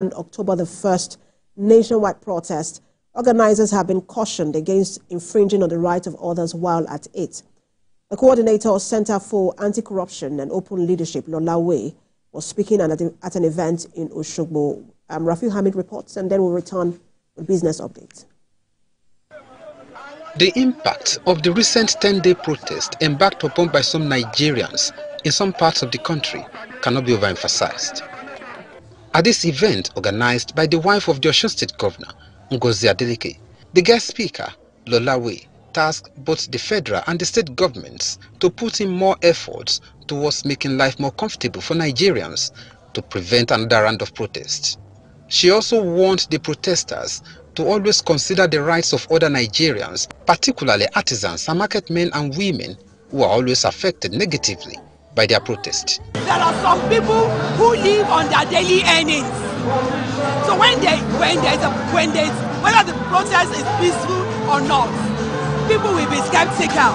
On October the 1st nationwide protest, organizers have been cautioned against infringing on the right of others while at it. The coordinator of Center for Anti-Corruption and Open Leadership, Lola Way, was speaking at an event in Oshogbo. Rafiu Hamid reports, and then we'll return with business updates. The impact of the recent 10-day protest embarked upon by some Nigerians in some parts of the country cannot be overemphasized. At this event organized by the wife of the Osun State Governor, Ngozi Adeleke, the guest speaker, Lola Way, tasked both the federal and the state governments to put in more efforts towards making life more comfortable for Nigerians to prevent another round of protests. She also warned the protesters to always consider the rights of other Nigerians, particularly artisans and market men and women who are always affected negatively by their protest. There are some people who live on their daily earnings. So whether the protest is peaceful or not, people will be skeptical.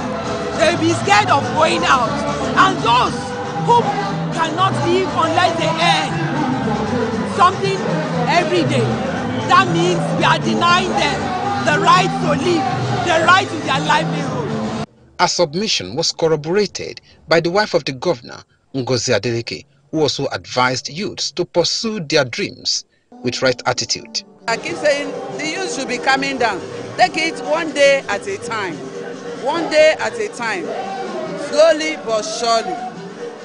They will be scared of going out. And those who cannot live unless they earn something every day, that means we are denying them the right to live, the right to their livelihood. Her submission was corroborated by the wife of the governor, Ngozi Adeleke, who also advised youths to pursue their dreams with right attitude. I keep saying the youth should be coming down. Take it one day at a time. One day at a time. Slowly but surely.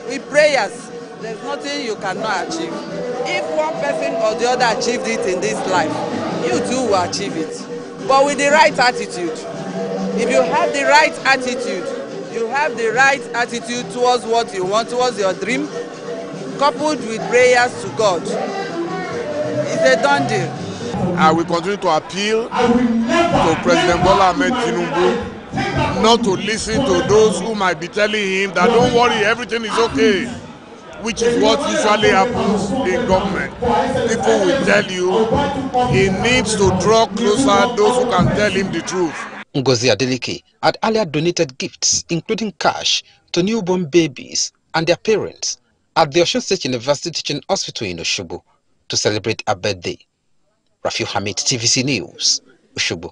With prayers, there's nothing you cannot achieve. If one person or the other achieved it in this life, you too will achieve it. But with the right attitude. If you have the right attitude, you have the right attitude towards what you want, towards your dream, coupled with prayers to God. It's a done deal. I will continue to appeal to President Bola Ahmed Tinubu not to listen to those who might be telling him that don't worry, everything is okay, which is what usually happens in government. People will tell you he needs to draw closer those who can tell him the truth. Ngozi Adeleke had earlier donated gifts, including cash, to newborn babies and their parents at the Osun State University Teaching Hospital in Oshogbo to celebrate her birthday. Rafiu Hamid, TVC News, Oshogbo.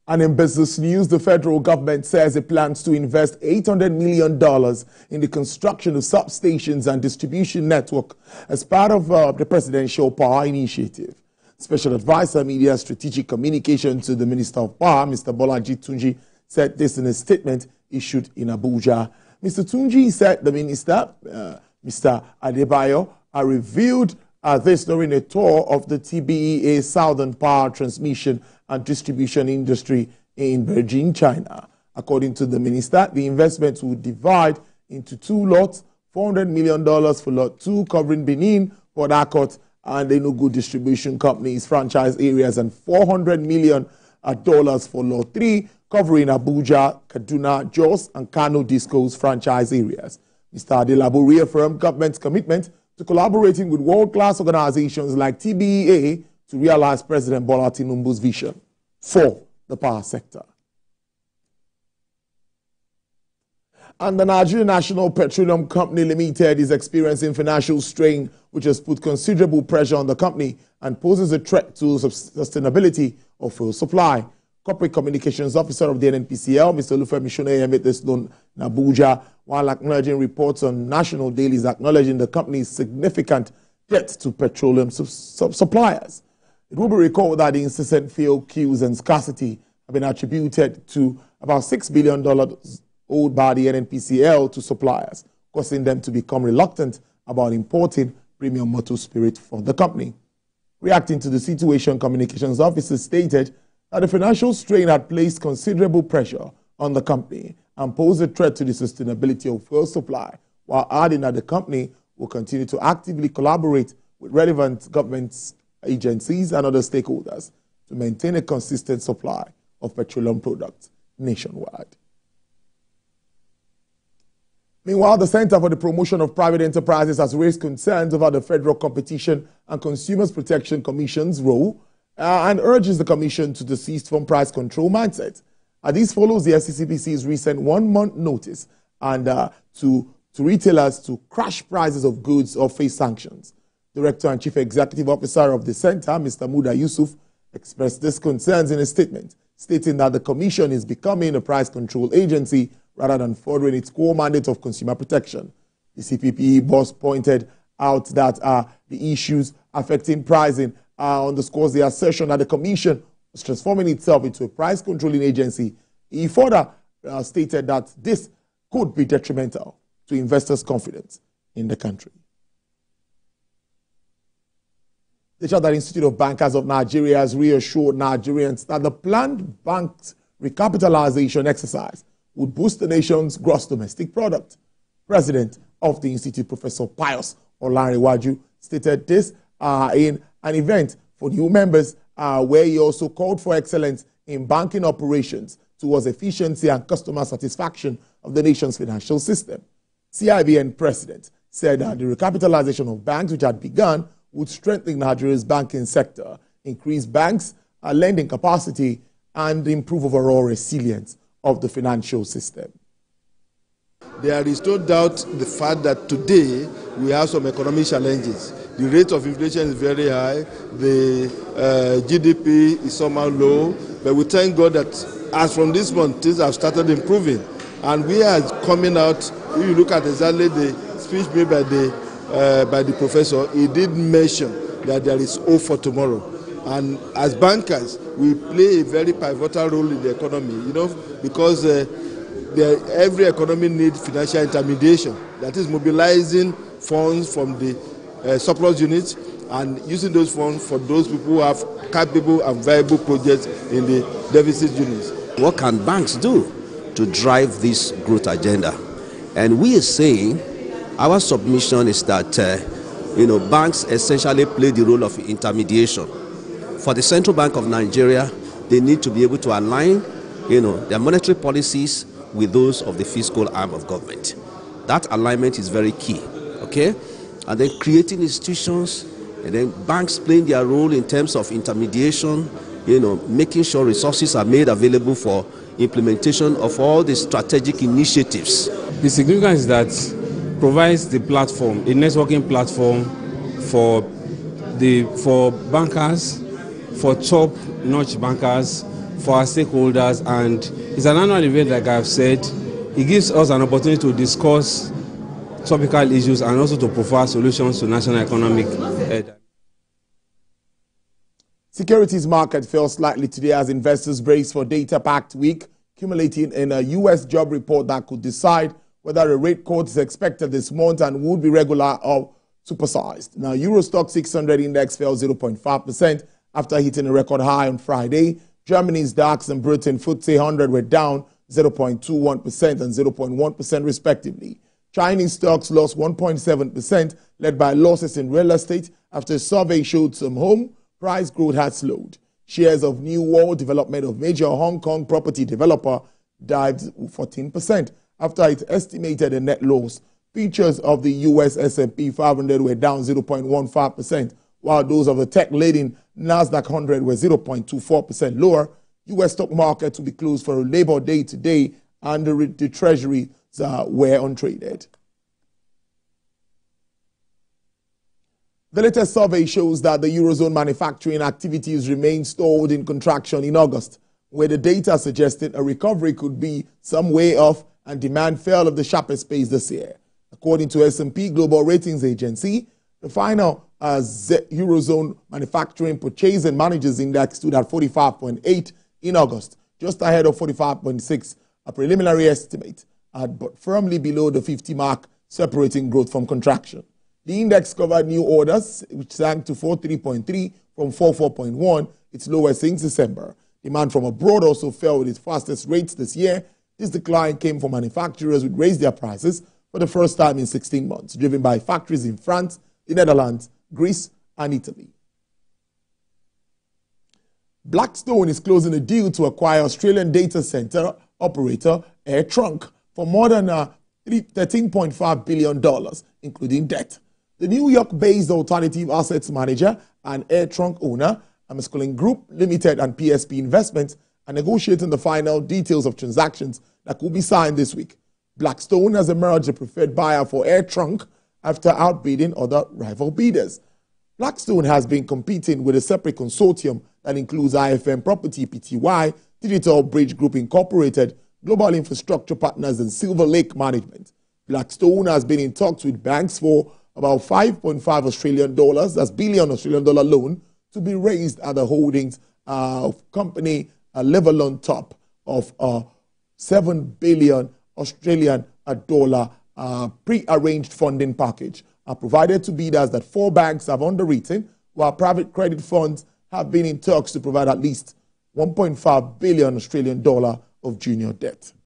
And in business news, the federal government says it plans to invest $800 million in the construction of substations and distribution network as part of the Presidential Power Initiative. Special Advisor Media Strategic Communication to the Minister of Power, Mr. Bolaji Tunji, said this in a statement issued in Abuja. Mr. Tunji said the minister, Mr. Adebayo, revealed this during a tour of the TBEA Southern Power Transmission and Distribution Industry in Beijing, China. According to the minister, the investments will divide into two lots, $400 million for Lot 2 covering Benin, Port Harcourt, and Enugu distribution companies, franchise areas, and $400 million for Lot 3 covering Abuja, Kaduna, Jos, and Kano Discos franchise areas. Mr. Adelabo reaffirmed government's commitment to collaborating with world-class organizations like TBEA to realize President Bola Tinubu's vision for the power sector. And the Nigerian National Petroleum Company Limited is experiencing financial strain, which has put considerable pressure on the company and poses a threat to sustainability of fuel supply. Corporate Communications Officer of the NNPCL, Mr. Olufemi Shoneye, made this known in Abuja, while acknowledging reports on national dailies acknowledging the company's significant debt to petroleum suppliers. It will be recalled that the incessant fuel queues and scarcity have been attributed to about $6 billion owed by the NNPCL to suppliers, causing them to become reluctant about importing premium motor spirit for the company. Reacting to the situation, Communications Officers stated that the financial strain had placed considerable pressure on the company and posed a threat to the sustainability of fuel supply, while adding that the company will continue to actively collaborate with relevant government agencies and other stakeholders to maintain a consistent supply of petroleum products nationwide. Meanwhile, the Center for the Promotion of Private Enterprises has raised concerns over the Federal Competition and Consumers Protection Commission's role and urges the Commission to desist from price control mindset. This follows the FCCPC's recent 1-month notice and to retailers to crash prices of goods or face sanctions. Director and Chief Executive Officer of the Center, Mr. Muda Yusuf, expressed these concerns in a statement, stating that the Commission is becoming a price control agency rather than furthering its core mandate of consumer protection. The CPPE boss pointed out that the issues affecting pricing underscores the assertion that the Commission was transforming itself into a price controlling agency. He further stated that this could be detrimental to investors' confidence in the country. The Chartered Institute of Bankers of Nigeria has reassured Nigerians that the planned bank's recapitalization exercise would boost the nation's gross domestic product. President of the institute, Professor Pius Olanrewaju, stated this in an event for new members where he also called for excellence in banking operations towards efficiency and customer satisfaction of the nation's financial system. CIBN President said that the recapitalization of banks, which had begun, would strengthen Nigeria's banking sector, increase banks' lending capacity, and improve overall resilience of the financial system. There is no doubt the fact that today we have some economic challenges. The rate of inflation is very high, the GDP is somehow low, but we thank God that as from this month, things have started improving. And we are coming out, if you look at exactly the speech made by the professor, he did mention that there is hope for tomorrow. And as bankers, we play a very pivotal role in the economy, because every economy needs financial intermediation. That is mobilizing funds from the surplus units and using those funds for those people who have capable and viable projects in the deficit units. What can banks do to drive this growth agenda? And we are saying our submission is that banks essentially play the role of intermediation. For the Central Bank of Nigeria, they need to be able to align their monetary policies with those of the fiscal arm of government. That alignment is very key, okay? And then creating institutions, and then banks playing their role in terms of intermediation, making sure resources are made available for implementation of all the strategic initiatives. The significance is that provides the platform, a networking platform for bankers, for top-notch bankers, for our stakeholders, and it's an annual event, like I've said. It gives us an opportunity to discuss topical issues and also to provide solutions to national economic. Securities market fell slightly today as investors brace for data-packed week, accumulating in a U.S. job report that could decide whether a rate cut is expected this month and would be regular or supersized. Now, Euro Stock 600 index fell 0.5% after hitting a record high on Friday. Germany's DAX and Britain FTSE 100 were down 0.21% and 0.1% respectively. Chinese stocks lost 1.7%, led by losses in real estate after a survey showed some home price growth had slowed. Shares of New World Development of major Hong Kong property developer dived 14% after it estimated a net loss. Features of the U.S. S&P 500 were down 0.15%, while those of the tech-laden Nasdaq 100 were 0.24% lower. U.S. stock markets will be closed for a Labor Day today, and the treasuries were untraded. The latest survey shows that the Eurozone manufacturing activities remain stalled in contraction in August, where the data suggested a recovery could be some way off and demand fell at the sharpest pace this year. According to S&P Global Ratings Agency, the final Eurozone Manufacturing Purchasing Managers Index stood at 45.8 in August, just ahead of 45.6, a preliminary estimate, but firmly below the 50 mark, separating growth from contraction. The index covered new orders, which sank to 43.3 from 44.1, its lowest since December. Demand from abroad also fell with its fastest rates this year. This decline came from manufacturers who raised their prices for the first time in 16 months, driven by factories in France, the Netherlands, Greece, and Italy. Blackstone is closing a deal to acquire Australian data center operator AirTrunk for more than $13.5 billion, including debt. The New York-based alternative assets manager and air trunk owner, Amnesty Group Limited and PSP Investments, are negotiating the final details of transactions that could be signed this week. Blackstone has emerged a preferred buyer for air trunk after outbidding other rival bidders. Blackstone has been competing with a separate consortium that includes IFM Property Pty, Digital Bridge Group Incorporated, Global Infrastructure Partners, and Silver Lake Management. Blackstone has been in talks with banks for about $5.5 Australian, that's billion Australian dollar loan to be raised at the holdings company level on top of $7 billion Australian dollar pre-arranged funding package provided to bidders that 4 banks have underwritten, while private credit funds have been in talks to provide at least $1.5 billion Australian dollar of junior debt.